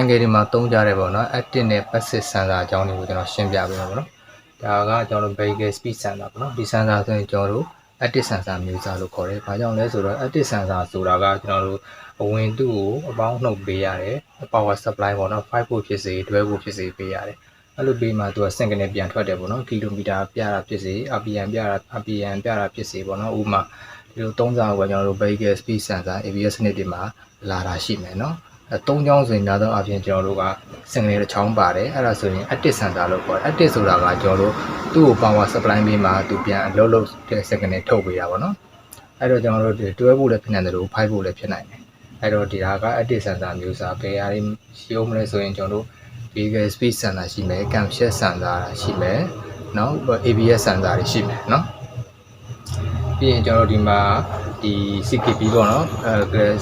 ငယ်ဒီမှာသုံးကြတယ်ပေါ့နော် active နဲ့ passive sensor အကြောင်းတွေကိုကျွန်တော်ရှင်းပြပေးမှာပေါ့နော်ဒါကကျွန်တော်တို့ vehicle speed sensor ပေါ့နော်ဒီ sensor ဆိုရင်ကျွန်တော်တို့ active sensor မျိုးစားလို့ခေါ်တယ်ဘာကြောင့်လဲဆိုတော့ active sensor ဆိုတာကကျွန်တော်တို့အဝင်သူ့ကိုအပေါင်းနှုတ်ပေးရတယ် power supply ပေါ့နော်5 volt ဖြစ်စေ12 volt ဖြစ်စေပေးရတယ်အဲ့လိုပေးမှသူက signal ပြန်ထွက်တယ်ပေါ့နော်ကီလိုမီတာပြတာဖြစ်စေ RPM ပြတာဖြစ်စေပေါ့နော်ဥပမာဒီလိုသုံးစားကကျွန်တော်တို့ vehicle speed sensor ABS စနစ်တွေမှာလာတာရှိမယ်နော်သုံးချောင်းဆိုရင်များသောအားဖြင့်ကျွန်တော်တို့က signal တစ်ချောင်းပါတယ်အဲ့ဒါဆိုရင် active sensor လို့ခေါ်တယ် active ဆိုတာကကျွန်တော်တို့သူ့ကို power supply ပေးမှသူပြန်အလုပ်လုပ်တဲ့ signal ထုတ်ပေးတာပေါ့နော်အဲ့တော့ကျွန်တော်တို့12 volt လည်းဖြစ်နိုင်တယ်လို့5 volt လည်းဖြစ်နိုင်တယ်အဲ့တော့ဒီဟာက active sensor မျိုးစားဘယ်ဟာတွေရှိအောင်မလဲဆိုရင်ကျွန်တော်တို့ vehicle speed sensor ရှိမယ် cam shift sensor ရှိမယ်နော် ABS sensor တွေရှိမယ်နော်ပြီးရင်ကျွန်တော်တို့ဒီမှာဒီ CKB ပေါ့နော်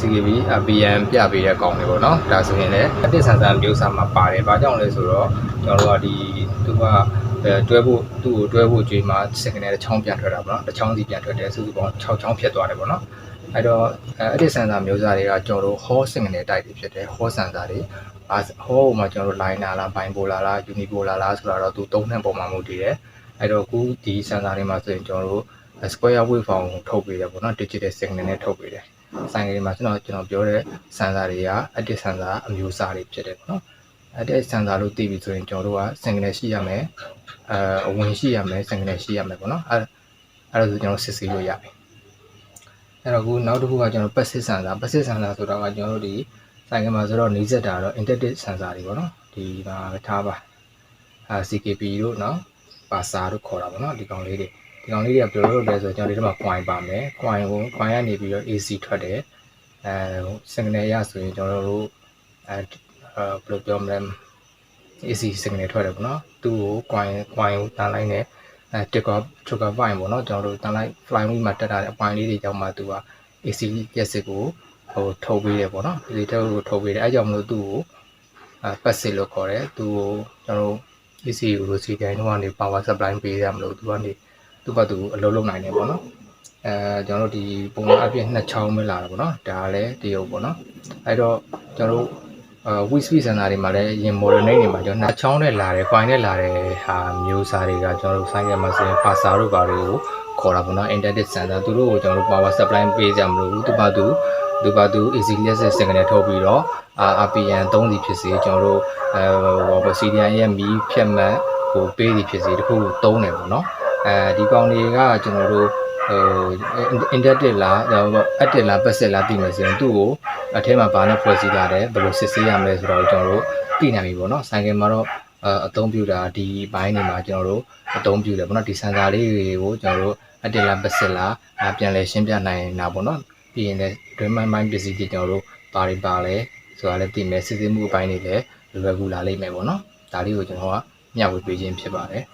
CKB RPM ပြပေးတဲ့ကောင်တွေပေါ့နော်ဒါဆိုရင်လည်း active sensor မျိုးစားမှာပါတယ်ဘာကြောင့်လဲဆိုတော့ကျွန်တော်တို့ကဒီသူကတွဲဖို့သူ့ကိုတွဲဖို့ကြွေးမှာ signal တစ်ချောင်းပြန်ထွက်တာပေါ့နော်တစ်ချောင်းစီပြန်ထွက်တယ်စုစုပေါင်း6ချောင်းဖြစ်သွားတယ်ပေါ့နော်အဲ့တော့active sensor မျိုးစားတွေကကျွန်တော်တို့ Hall signal တိုက်တွေဖြစ်တယ် Hall sensor တွေHall မှာကျွန်တော်တို့ liner လား bipolar လား unipolar လားဆိုတာတော့သူသုံးတဲ့ပုံမှာမဟုတ်တည်တယ်အဲ့တော့အခုဒီ sensor တွေမှာဆိုရင်ကျွန်တော်တို့square wave form ကိုထုတ်ပေးတယ်ပေါ့နော် digital signal နဲ့ထုတ်ပေးတယ်ဆိုင်ကလေးမှာကျွန်တော်ပြောတဲ့ sensor တွေက active sensor အမျိုးအစားတွေဖြစ်တယ်ပေါ့နော် active sensor လို့သိပြီဆိုရင်ကျွန်တော်တို့က signal ရှိရမယ်အဝင်ရှိရမယ် signal ရှိရမယ်ပေါ့နော်အဲ့ဒါဆိုကျွန်တော်စစ်ဆေးလို့ရပြီအဲ့တော့အခုနောက်တစ်ခုကကျွန်တော် passive sensor ဆိုတာကကျွန်တော်တို့ဒီဆိုင်ကမှာဆိုတော့နေစက်တာတော့ integrated sensor တွေပေါ့နော်ဒီမှာထားပါCKP တို့နော်ပါစာတို့ခေါ်တာပေါ့နော်ဒီကောင်လေးတွေကဘယ်လိုလုပ်လဲဆိုတော့ကျွန်တော်ဒီထဲမှာ coin ပါမယ် coin ကနေပြီးတော့ AC ထွက်တယ်signal ရဆိုရင်ကျွန်တော်တို့ဘယ်လိုပြောမလဲ AC signal ထွက်တယ်ပေါ့နော်သူ့ကို coin ကိုတန်းလိုက်နဲ့trigger point ပေါ့နော်ကျွန်တော်တို့တန်းလိုက် fly wheel မှာတက်တာတဲ့အပိုင်းလေးတွေကြောင့်မှသူက AC ရက်စစ်ကိုထုတ်ပေးတယ်ပေါ့နော်ဒီထုတ်ပေးတယ်အဲကြောင့်မလို့သူ့ကိုpassive လို့ခေါ်တယ်သူ့ကိုကျွန်တော်တို့ AC ကိုစီတိုင်းတော့ကနေ power supply ပေးရမလို့သူကနေသူ့ဘက်သူအလုပ်လုပ်နိုင်တယ်ပေါ့နော်ကျွန်တော်တို့ဒီပုံအပြည့်နှစ်ချောင်းပဲလာတာပေါ့နော်ဒါလည်းတရုပ်ပေါ့နော်အဲ့တော့ကျွန်တော်တို့wheel speed sensor တွေမှာလည်းရင် model name တွေမှာကျွန်တော်နှစ်ချောင်းနဲ့လာတယ် coin နဲ့လာတယ်ဟာမျိုးစားတွေကကျွန်တော်တို့ဆိုင်ကမှာဆိုရင် parser တို့ဘာတွေကိုခေါ်တာပေါ့နော် integrated sensor သူတို့ကိုကျွန်တော်တို့ power supply ပေးကြမလို့သူ့ဘက်သူ AC less signal ထုတ်ပြီးတော့RPM 3စီဖြစ်စေကျွန်တော်တို့CDI ရဲ့မီးဖြတ်မှတ်ကိုပေးစီဖြစ်စေတခုသုံးတယ်ပေါ့နော်ဒီကောင်တွေကကျွန်တော်တို့integrated လား active လား passive လားသိမယ်ဆိုရင်သူ့ကိုအထဲမှာဘာနဲ့ဖွဲ့စည်းထားတယ်ဘယ်လိုစစ်ဆေးရမလဲဆိုတော့ကျွန်တော်တို့သိနိုင်ပြီပေါ့နော်ဆိုင်ကယ်မှာတော့အသုံးပြုတာဒီဘိုင်းတွေမှာကျွန်တော်တို့အသုံးပြုတယ်ပေါ့နော်ဒီ sensor လေးတွေကိုကျွန်တော်တို့ active လား passive လားပြန်လည်ရှင်းပြနိုင်တာပေါ့နော်ပြီးရင်လည်း remote mind ပစ္စည်းတွေကျွန်တော်တို့ပါလဲဆိုတာလည်းသိမယ်စစ်ဆေးမှုအပိုင်းတွေလည်းလွယ်ကူလာလိမ့်မယ်ပေါ့နော်ဒါလေးကိုကျွန်တော်ကမျှဝေပေးခြင်းဖြစ်ပါတယ်